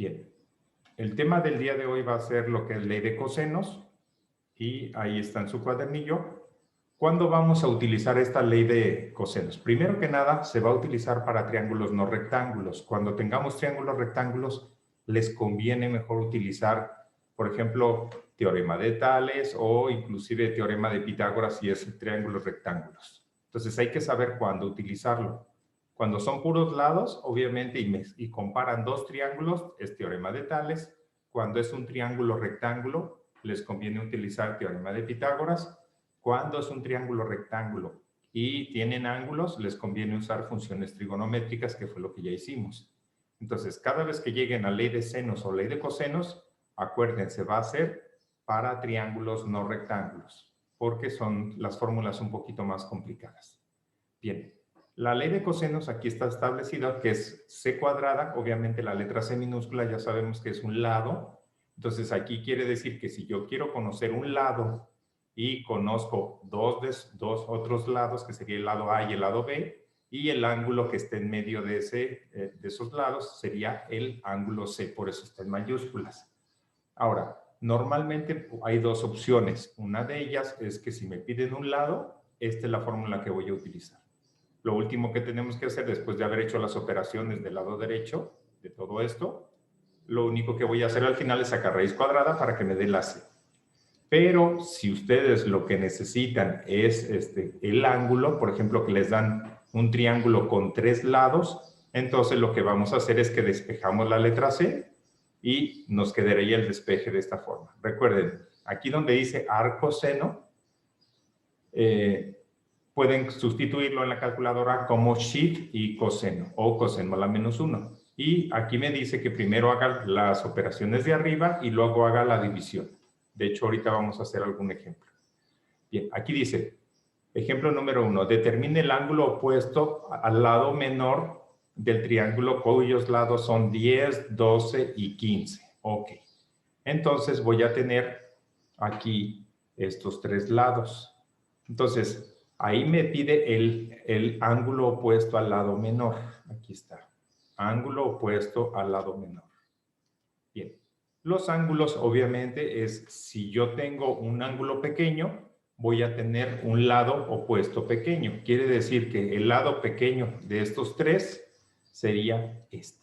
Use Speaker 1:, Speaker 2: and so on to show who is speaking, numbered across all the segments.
Speaker 1: Bien, el tema del día de hoy va a ser lo que es ley de cosenos y ahí está en su cuadernillo. ¿Cuándo vamos a utilizar esta ley de cosenos? Primero que nada, se va a utilizar para triángulos no rectángulos. Cuando tengamos triángulos rectángulos, les conviene mejor utilizar, por ejemplo, teorema de Tales o inclusive teorema de Pitágoras si es triángulos rectángulos. Entonces hay que saber cuándo utilizarlo. Cuando son puros lados, obviamente, y comparan dos triángulos, es teorema de Tales. Cuando es un triángulo rectángulo, les conviene utilizar teorema de Pitágoras. Cuando es un triángulo rectángulo y tienen ángulos, les conviene usar funciones trigonométricas, que fue lo que ya hicimos. Entonces, cada vez que lleguen a ley de senos o ley de cosenos, acuérdense, va a ser para triángulos no rectángulos, porque son las fórmulas un poquito más complicadas. Bien, la ley de cosenos aquí está establecida, que es c cuadrada, obviamente la letra c minúscula ya sabemos que es un lado, entonces aquí quiere decir que si yo quiero conocer un lado y conozco dos otros lados, que sería el lado A y el lado B, y el ángulo que esté en medio de esos lados sería el ángulo C, por eso está en mayúsculas. Ahora, normalmente hay dos opciones. Una de ellas es que si me piden un lado, esta es la fórmula que voy a utilizar. Lo último que tenemos que hacer después de haber hecho las operaciones del lado derecho de todo esto, lo único que voy a hacer al final es sacar raíz cuadrada para que me dé la C. Pero si ustedes lo que necesitan es el ángulo, por ejemplo, que les dan un triángulo con 3 lados, entonces lo que vamos a hacer es que despejamos la letra C y nos quedaría el despeje de esta forma. Recuerden, aquí donde dice arcoseno, pueden sustituirlo en la calculadora como shift y coseno o coseno a la menos 1. Y aquí me dice que primero haga las operaciones de arriba y luego haga la división. De hecho, ahorita vamos a hacer algún ejemplo. Bien, aquí dice, ejemplo número 1, determine el ángulo opuesto al lado menor del triángulo cuyos lados son 10, 12 y 15. Ok. Entonces voy a tener aquí estos 3 lados. Entonces, ahí me pide el ángulo opuesto al lado menor. Aquí está. Ángulo opuesto al lado menor. Bien. Los ángulos, obviamente, es si yo tengo un ángulo pequeño, voy a tener un lado opuesto pequeño. Quiere decir que el lado pequeño de estos 3 sería este.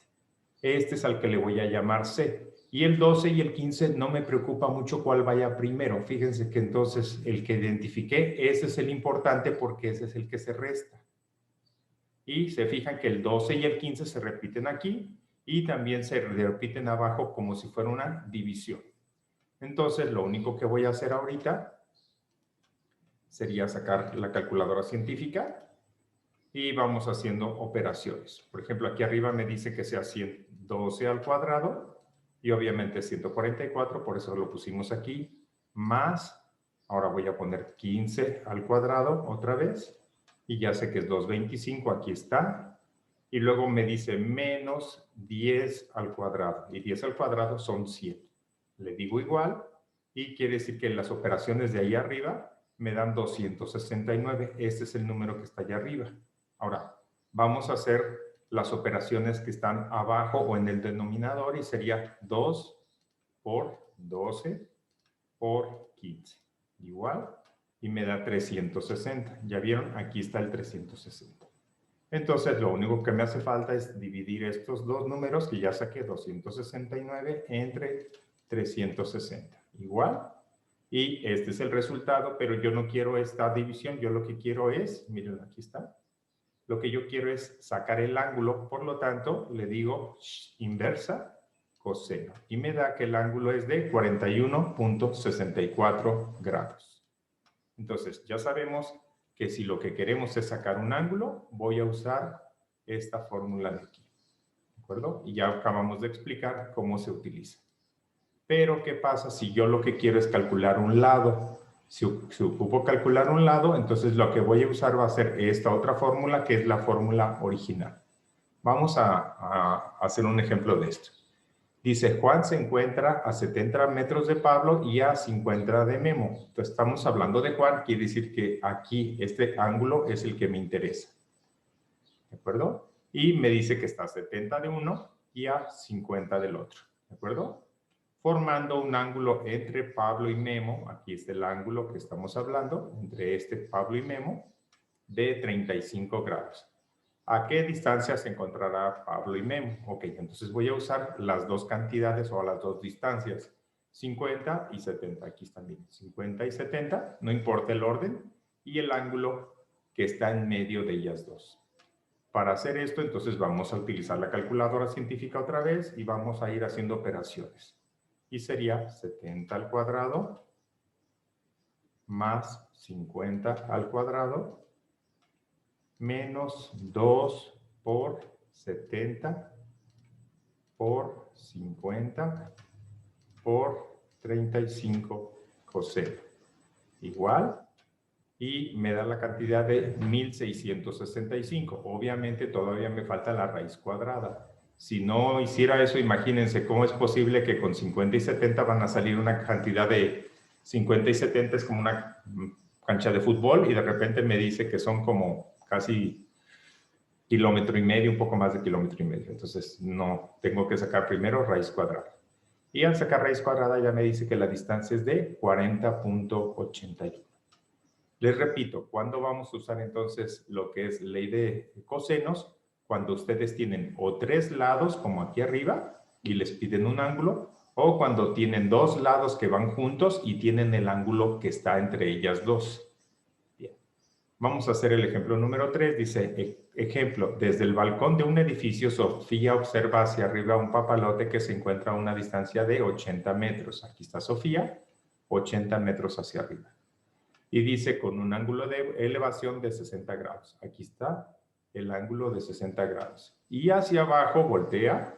Speaker 1: Este es al que le voy a llamar C. Y el 12 y el 15 no me preocupa mucho cuál vaya primero. Fíjense que entonces el que identifiqué, ese es el importante porque ese es el que se resta. Y se fijan que el 12 y el 15 se repiten aquí y también se repiten abajo como si fuera una división. Entonces lo único que voy a hacer ahorita sería sacar la calculadora científica y vamos haciendo operaciones. Por ejemplo, aquí arriba me dice que sea 112 al cuadrado y obviamente 144, por eso lo pusimos aquí, más, ahora voy a poner 15 al cuadrado otra vez, y ya sé que es 225, aquí está, y luego me dice menos 10 al cuadrado, y 10 al cuadrado son 100. Le digo igual, y quiere decir que las operaciones de ahí arriba me dan 269, este es el número que está allá arriba. Ahora, vamos a hacer las operaciones que están abajo o en el denominador y sería 2 por 12 por 15. Igual, y me da 360. ¿Ya vieron? Aquí está el 360. Entonces, lo único que me hace falta es dividir estos dos números que ya saqué, 269 entre 360. Igual. Y este es el resultado, pero yo no quiero esta división. Yo lo que quiero es, miren, aquí está. Lo que yo quiero es sacar el ángulo, por lo tanto, le digo inversa coseno. Y me da que el ángulo es de 41.64 grados. Entonces, ya sabemos que si lo que queremos es sacar un ángulo, voy a usar esta fórmula de aquí. ¿De acuerdo? Y ya acabamos de explicar cómo se utiliza. Pero, ¿qué pasa si yo lo que quiero es calcular un lado? Si ocupo calcular un lado, entonces lo que voy a usar va a ser esta otra fórmula, que es la fórmula original. Vamos a hacer un ejemplo de esto. Dice, Juan se encuentra a 70 metros de Pablo y a 50 de Memo. Entonces, estamos hablando de Juan, quiere decir que aquí este ángulo es el que me interesa. ¿De acuerdo? Y me dice que está a 70 de uno y a 50 del otro, ¿de acuerdo? Formando un ángulo entre Pablo y Memo, aquí es el ángulo que estamos hablando, entre Pablo y Memo, de 35 grados. ¿A qué distancia se encontrará Pablo y Memo? Ok, entonces voy a usar las dos cantidades o las dos distancias, 50 y 70. Aquí están bien, 50 y 70, no importa el orden, y el ángulo que está en medio de ellas dos. Para hacer esto, entonces vamos a utilizar la calculadora científica otra vez y vamos a ir haciendo operaciones. Y sería 70 al cuadrado más 50 al cuadrado menos 2 por 70 por 50 por 35 coseno. Igual, y me da la cantidad de 1665. Obviamente todavía me falta la raíz cuadrada. Si no hiciera eso, imagínense cómo es posible que con 50 y 70 van a salir una cantidad de 50 y 70 es como una cancha de fútbol y de repente me dice que son como casi kilómetro y medio, un poco más de kilómetro y medio. Entonces, no, tengo que sacar primero raíz cuadrada. Y al sacar raíz cuadrada ya me dice que la distancia es de 40.81. Les repito, ¿cuándo vamos a usar entonces lo que es ley de cosenos? Cuando ustedes tienen o tres lados, como aquí arriba, y les piden un ángulo, o cuando tienen dos lados que van juntos y tienen el ángulo que está entre ellas dos. Vamos a hacer el ejemplo número 3. Dice, ejemplo, desde el balcón de un edificio, Sofía observa hacia arriba un papalote que se encuentra a una distancia de 80 metros. Aquí está Sofía, 80 metros hacia arriba. Y dice con un ángulo de elevación de 60 grados. Aquí está el ángulo de 60 grados. Y hacia abajo voltea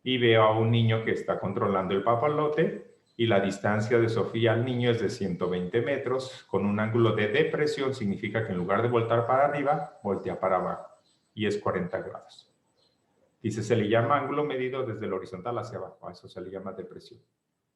Speaker 1: y ve a un niño que está controlando el papalote y la distancia de Sofía al niño es de 120 metros, con un ángulo de depresión, significa que en lugar de voltar para arriba, voltea para abajo, y es 40 grados. Dice, se le llama ángulo medido desde el horizontal hacia abajo, a eso se le llama depresión.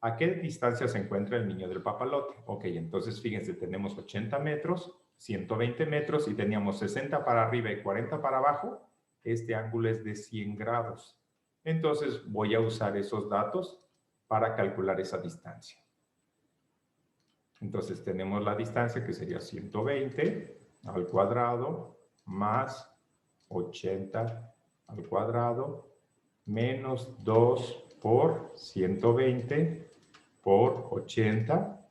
Speaker 1: ¿A qué distancia se encuentra el niño del papalote? Ok, entonces fíjense, tenemos 80 metros, 120 metros, y teníamos 60 para arriba y 40 para abajo. Este ángulo es de 100 grados. Entonces voy a usar esos datos para calcular esa distancia. Entonces tenemos la distancia que sería 120 al cuadrado más 80 al cuadrado menos 2 por 120 por 80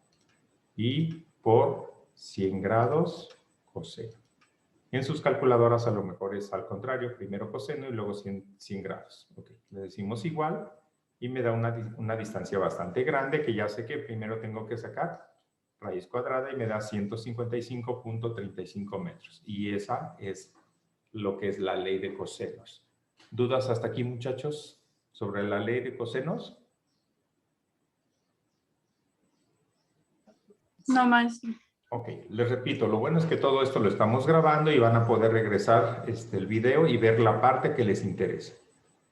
Speaker 1: y por 100 grados coseno. En sus calculadoras a lo mejor es al contrario, primero coseno y luego 100 grados. Okay. Le decimos igual y me da una distancia bastante grande que ya sé que primero tengo que sacar raíz cuadrada y me da 155.35 metros. Y esa es lo que es la ley de cosenos. ¿Dudas hasta aquí, muchachos, sobre la ley de cosenos?
Speaker 2: No, maestro.
Speaker 1: Ok, les repito, lo bueno es que todo esto lo estamos grabando y van a poder regresar el video y ver la parte que les interese.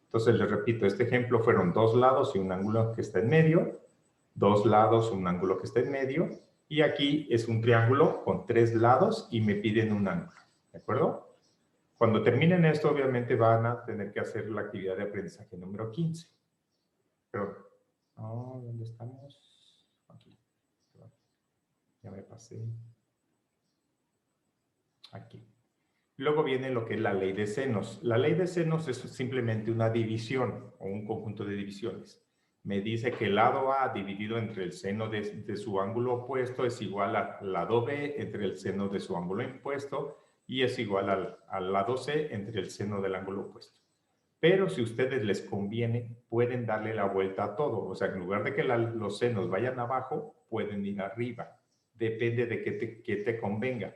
Speaker 1: Entonces, les repito, este ejemplo fueron dos lados y un ángulo que está en medio, dos lados, un ángulo que está en medio, y aquí es un triángulo con tres lados y me piden un ángulo, ¿de acuerdo? Cuando terminen esto, obviamente van a tener que hacer la actividad de aprendizaje número 15. Pero, ¿dónde estamos? Aquí. Ya me pasé. Aquí. Luego viene lo que es la ley de senos. La ley de senos es simplemente una división o un conjunto de divisiones. Me dice que el lado A dividido entre el seno de su ángulo opuesto es igual al lado B entre el seno de su ángulo opuesto y es igual al lado C entre el seno del ángulo opuesto. Pero si a ustedes les conviene, pueden darle la vuelta a todo. O sea, en lugar de que los senos vayan abajo, pueden ir arriba. Depende de qué te convenga.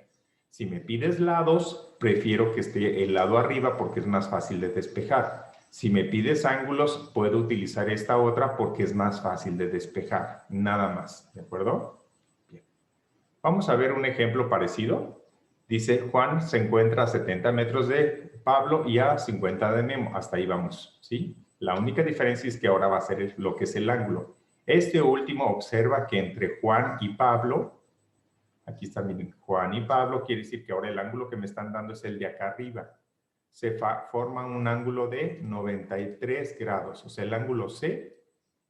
Speaker 1: Si me pides lados, prefiero que esté el lado arriba porque es más fácil de despejar. Si me pides ángulos, puedo utilizar esta otra porque es más fácil de despejar. Nada más, ¿de acuerdo? Bien. Vamos a ver un ejemplo parecido. Dice, Juan se encuentra a 70 metros de Pablo y a 50 de Memo. Hasta ahí vamos, ¿sí? La única diferencia es que ahora va a ser lo que es el ángulo. Este último observa que entre Juan y Pablo, aquí está, miren, Juan y Pablo, quiere decir que ahora el ángulo que me están dando es el de acá arriba. se forma un ángulo de 93 grados. O sea, el ángulo C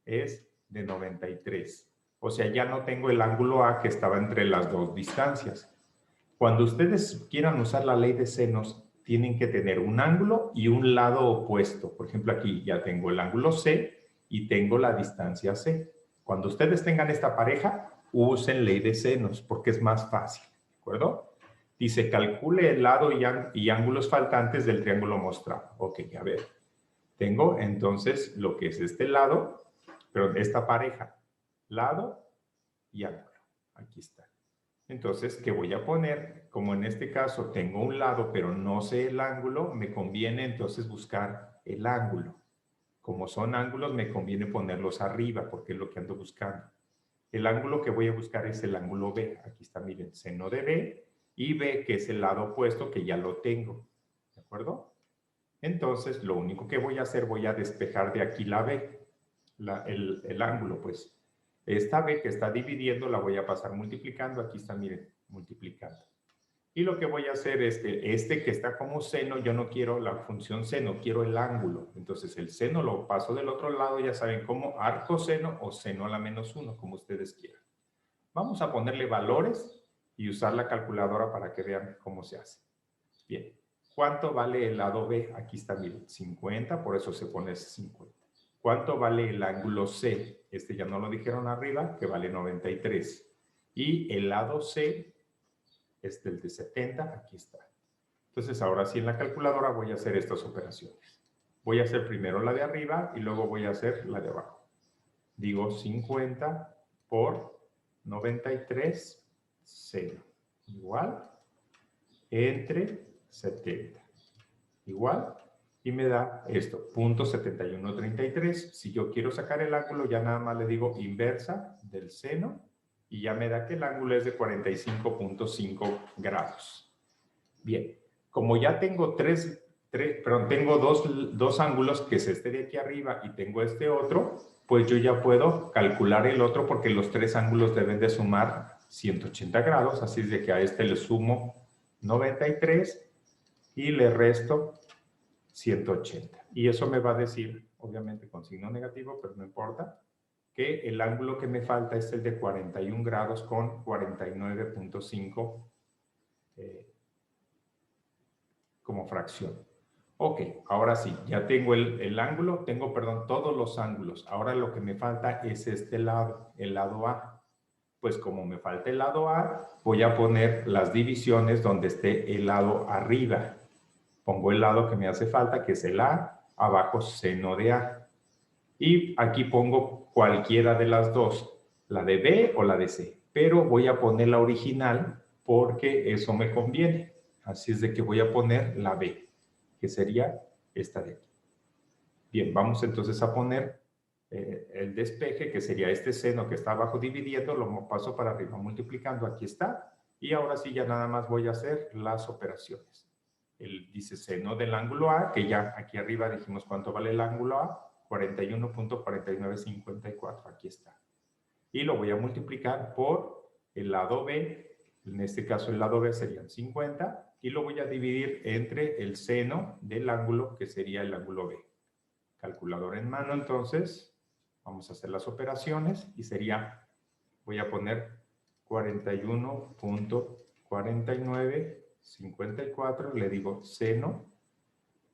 Speaker 1: es de 93. O sea, ya no tengo el ángulo A que estaba entre las dos distancias. Cuando ustedes quieran usar la ley de senos, tienen que tener un ángulo y un lado opuesto. Por ejemplo, aquí ya tengo el ángulo C y tengo la distancia C. Cuando ustedes tengan esta pareja, usen ley de senos porque es más fácil, ¿de acuerdo? Dice, calcule el lado y ángulos faltantes del triángulo mostrado. Ok, a ver. Tengo entonces lo que es este lado, pero esta pareja, lado y ángulo. Aquí está. Entonces, ¿qué voy a poner? Como en este caso tengo un lado, pero no sé el ángulo, me conviene entonces buscar el ángulo. Como son ángulos, me conviene ponerlos arriba, porque es lo que ando buscando. El ángulo que voy a buscar es el ángulo B. Aquí está, miren, seno de B, y B, que es el lado opuesto, que ya lo tengo. ¿De acuerdo? Entonces, lo único que voy a hacer, voy a despejar de aquí la B, el ángulo, pues. Esta B que está dividiendo la voy a pasar multiplicando. Aquí está, miren, multiplicando. Y lo que voy a hacer es que este que está como seno, yo no quiero la función seno, quiero el ángulo. Entonces, el seno lo paso del otro lado, ya saben, como arcoseno o seno a la -1, como ustedes quieran. Vamos a ponerle valores y usar la calculadora para que vean cómo se hace. Bien. ¿Cuánto vale el lado B? Aquí está, miren, 50, por eso se pone 50. ¿Cuánto vale el ángulo C? Este ya no lo dijeron arriba, que vale 93. Y el lado C es del de 70, aquí está. Entonces, ahora sí en la calculadora voy a hacer estas operaciones. Voy a hacer primero la de arriba y luego voy a hacer la de abajo. Digo 50 por 93, 0. Igual, entre 70. Igual, y me da esto, 0.7133. Si yo quiero sacar el ángulo, ya nada más le digo inversa del seno y ya me da que el ángulo es de 45.5 grados. Bien, como ya tengo tengo dos ángulos, que es este de aquí arriba y tengo este otro, pues yo ya puedo calcular el otro porque los tres ángulos deben de sumar 180 grados, así es de que a este le sumo 93 y le resto 180. Y eso me va a decir, obviamente con signo negativo, pero no importa, que el ángulo que me falta es el de 41 grados con 49.5 como fracción. Ok, ahora sí, ya tengo el ángulo, perdón, todos los ángulos. Ahora lo que me falta es este lado, el lado A. Pues como me falta el lado A, voy a poner las divisiones donde esté el lado arriba. Pongo el lado que me hace falta, que es el A, abajo seno de A. Y aquí pongo cualquiera de las dos, la de B o la de C. Pero voy a poner la original porque eso me conviene. Así es de que voy a poner la B, que sería esta de aquí. Bien, vamos entonces a poner el despeje, que sería este seno que está abajo dividiendo, lo paso para arriba multiplicando, aquí está. Y ahora sí ya nada más voy a hacer las operaciones. Dice seno del ángulo A, que ya aquí arriba dijimos cuánto vale el ángulo A, 41.4954, aquí está. Y lo voy a multiplicar por el lado B, en este caso el lado B serían 50, y lo voy a dividir entre el seno del ángulo, que sería el ángulo B. Calculadora en mano, entonces, vamos a hacer las operaciones, y sería, voy a poner 41.4954, le digo seno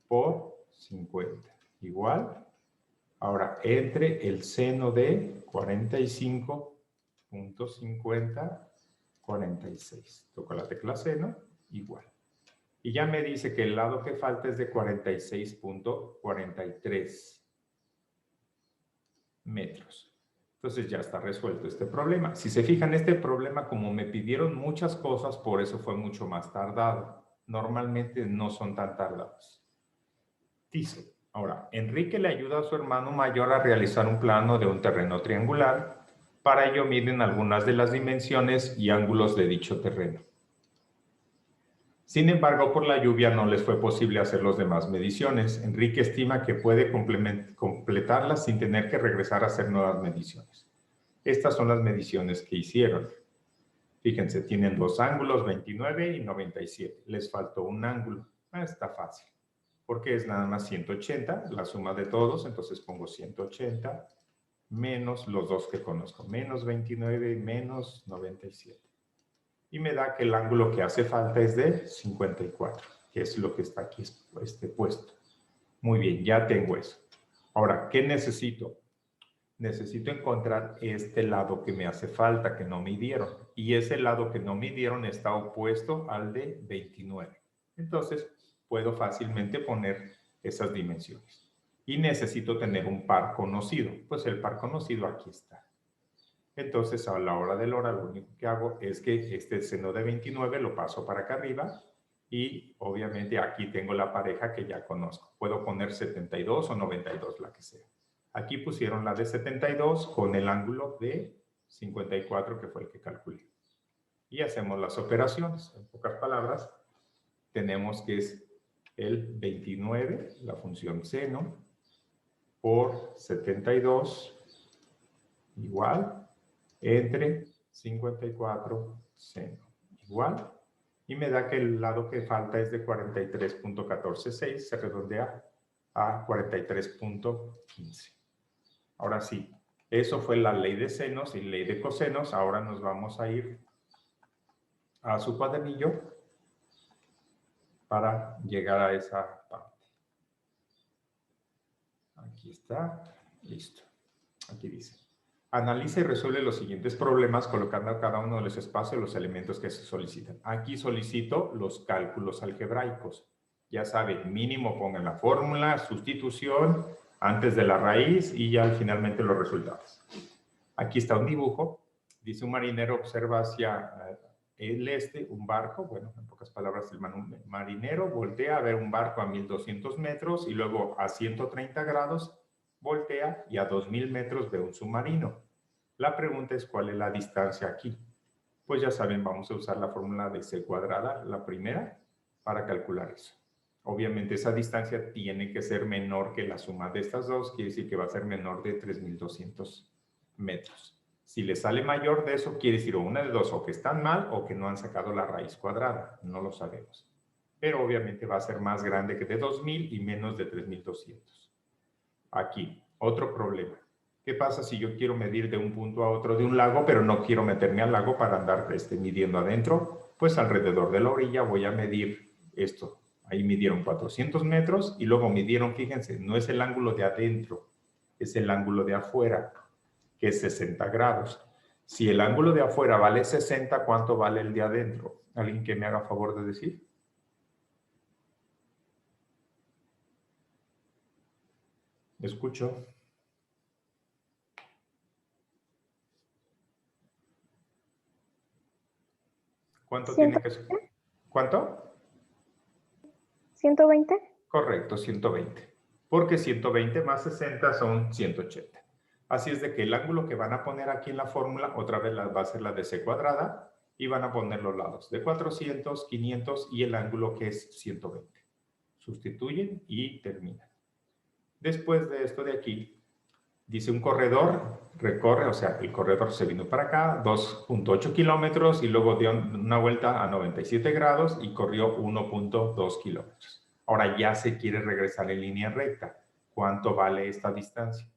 Speaker 1: por 50, igual. Ahora, entre el seno de 45.50, 46. Toco la tecla seno, igual. Y ya me dice que el lado que falta es de 46.43 metros. Entonces ya está resuelto este problema. Si se fijan, este problema, como me pidieron muchas cosas, por eso fue mucho más tardado. Normalmente no son tan tardados. Dice, ahora, Enrique le ayuda a su hermano mayor a realizar un plano de un terreno triangular. Para ello miden algunas de las dimensiones y ángulos de dicho terreno. Sin embargo, por la lluvia no les fue posible hacer las demás mediciones. Enrique estima que puede completarlas sin tener que regresar a hacer nuevas mediciones. Estas son las mediciones que hicieron. Fíjense, tienen dos ángulos, 29 y 97. Les faltó un ángulo. Está fácil. porque es nada más 180, la suma de todos, entonces pongo 180 menos los dos que conozco, menos 29 y menos 97. Y me da que el ángulo que hace falta es de 54, que es lo que está aquí puesto. Muy bien, ya tengo eso. Ahora, ¿qué necesito? Necesito encontrar este lado que me hace falta, que no midieron. Y ese lado que no midieron está opuesto al de 29. Entonces, puedo fácilmente poner esas dimensiones. Y necesito tener un par conocido. Pues el par conocido aquí está. Entonces, a la hora de la hora, lo único que hago es que este seno de 29 lo paso para acá arriba. Y obviamente aquí tengo la pareja que ya conozco. Puedo poner 72 o 92, la que sea. Aquí pusieron la de 72 con el ángulo de 54, que fue el que calculé. Y hacemos las operaciones. En pocas palabras, tenemos que es el 29, la función seno, por 72, igual, entre 54 seno, igual. Y me da que el lado que falta es de 43.146, se redondea a 43.15. Ahora sí, eso fue la ley de senos y ley de cosenos. Ahora nos vamos a ir a su cuadernillo para llegar a esa parte. Aquí está, listo. Aquí dice, analiza y resuelve los siguientes problemas colocando a cada uno de los espacios los elementos que se solicitan. Aquí solicito los cálculos algebraicos. Ya saben, mínimo pongan la fórmula, sustitución antes de la raíz y ya finalmente los resultados. Aquí está un dibujo. Dice un marinero observa hacia el este un barco. Bueno, en pocas palabras, el marinero voltea a ver un barco a 1200 metros y luego a 130 grados voltea y a 2000 metros ve un submarino. La pregunta es ¿cuál es la distancia aquí? Pues ya saben, vamos a usar la fórmula de C cuadrada, la primera, para calcular eso. Obviamente esa distancia tiene que ser menor que la suma de estas dos, quiere decir que va a ser menor de 3200 metros. Si le sale mayor de eso, quiere decir o una de dos, o que están mal o que no han sacado la raíz cuadrada, no lo sabemos. Pero obviamente va a ser más grande que de 2000 y menos de 3200. Aquí, otro problema. ¿Qué pasa si yo quiero medir de un punto a otro de un lago, pero no quiero meterme al lago para andar midiendo adentro? Pues alrededor de la orilla voy a medir esto. Ahí midieron 400 metros y luego midieron, fíjense, no es el ángulo de adentro, es el ángulo de afuera, que es 60 grados. Si el ángulo de afuera vale 60, ¿cuánto vale el de adentro? ¿Alguien que me haga favor de decir? Escucho. ¿Cuánto tiene que ser? ¿Cuánto?
Speaker 2: 120.
Speaker 1: Correcto, 120. Porque 120 más 60 son 180. Así es de que el ángulo que van a poner aquí en la fórmula, otra vez va a ser la de C cuadrada, y van a poner los lados de 400, 500 y el ángulo que es 120. Sustituyen y terminan. Después de esto de aquí, dice un corredor, recorre, o sea, el corredor se vino para acá, 2.8 kilómetros y luego dio una vuelta a 97 grados y corrió 1.2 kilómetros. Ahora ya se quiere regresar en línea recta. ¿Cuánto vale esta distancia?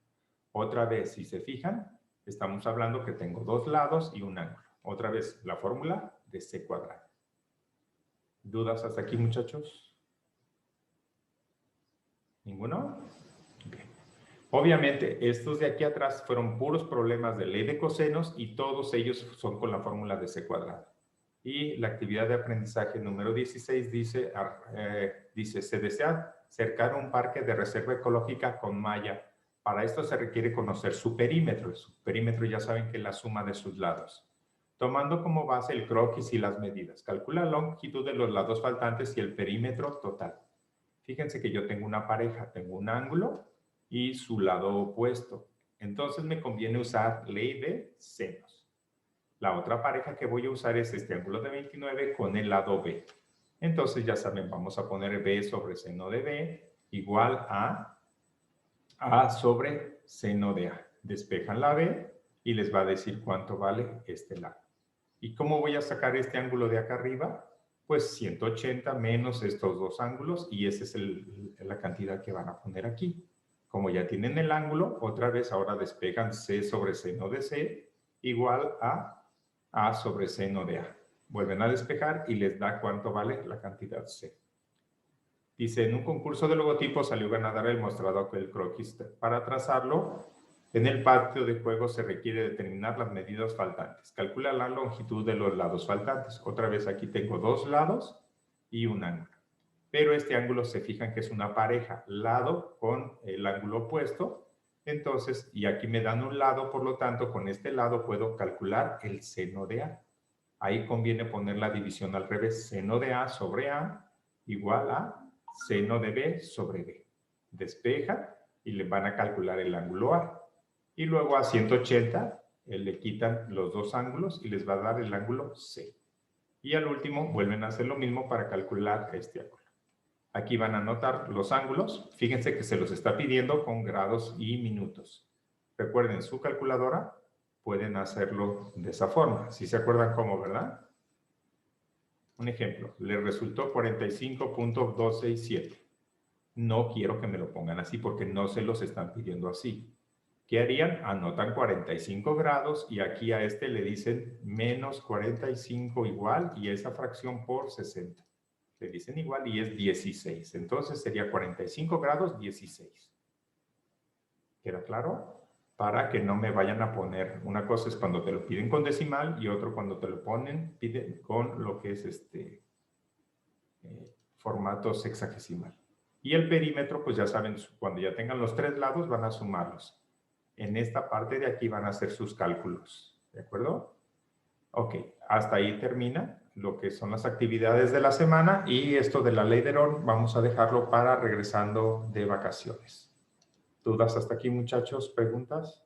Speaker 1: Otra vez, si se fijan, estamos hablando que tengo dos lados y un ángulo. Otra vez, la fórmula de C cuadrado. ¿Dudas hasta aquí, muchachos? ¿Ninguno? Bien. Obviamente, estos de aquí atrás fueron puros problemas de ley de cosenos y todos ellos son con la fórmula de C cuadrado. Y la actividad de aprendizaje número 16 dice, se desea cercar un parque de reserva ecológica con malla. Para esto se requiere conocer su perímetro. Su perímetro ya saben que es la suma de sus lados. Tomando como base el croquis y las medidas. Calcula la longitud de los lados faltantes y el perímetro total. Fíjense que yo tengo una pareja, tengo un ángulo y su lado opuesto. Entonces me conviene usar ley de senos. La otra pareja que voy a usar es este ángulo de 29 con el lado B. Entonces ya saben, vamos a poner B sobre seno de B igual a A sobre seno de A. Despejan la B y les va a decir cuánto vale este lado. ¿Y cómo voy a sacar este ángulo de acá arriba? pues 180 menos estos dos ángulos y esa es la cantidad que van a poner aquí. Como ya tienen el ángulo, otra vez ahora despejan C sobre seno de C igual a A sobre seno de A. Vuelven a despejar y les da cuánto vale la cantidad C. Dice, en un concurso de logotipos salió ganador el mostrador del croquis. Para trazarlo, en el patio de juego se requiere determinar las medidas faltantes. Calcula la longitud de los lados faltantes. Otra vez aquí tengo dos lados y un ángulo. Pero este ángulo se fijan que es una pareja, lado con el ángulo opuesto. Entonces, y aquí me dan un lado, por lo tanto, con este lado puedo calcular el seno de A. Ahí conviene poner la división al revés. Seno de A sobre A igual a seno de B sobre B. Despeja y le van a calcular el ángulo A. Y luego a 180 le quitan los dos ángulos y les va a dar el ángulo C. Y al último vuelven a hacer lo mismo para calcular este ángulo. Aquí van a anotar los ángulos. Fíjense que se los está pidiendo con grados y minutos. Recuerden, su calculadora pueden hacerlo de esa forma. Si se acuerdan cómo, ¿verdad? Un ejemplo, le resultó 45.267. No quiero que me lo pongan así porque no se los están pidiendo así. ¿Qué harían? Anotan 45 grados y aquí a este le dicen menos 45 igual y esa fracción por 60. Le dicen igual y es 16. Entonces sería 45 grados 16. ¿Queda claro? Para que no me vayan a poner, una cosa es cuando te lo piden con decimal y otro cuando te lo piden con lo que es formato sexagesimal. Y el perímetro, pues ya saben, cuando ya tengan los tres lados van a sumarlos. En esta parte de aquí van a hacer sus cálculos, ¿de acuerdo? Ok, hasta ahí termina lo que son las actividades de la semana y esto de la ley de Herón vamos a dejarlo para regresando de vacaciones. ¿Dudas hasta aquí, muchachos? ¿Preguntas?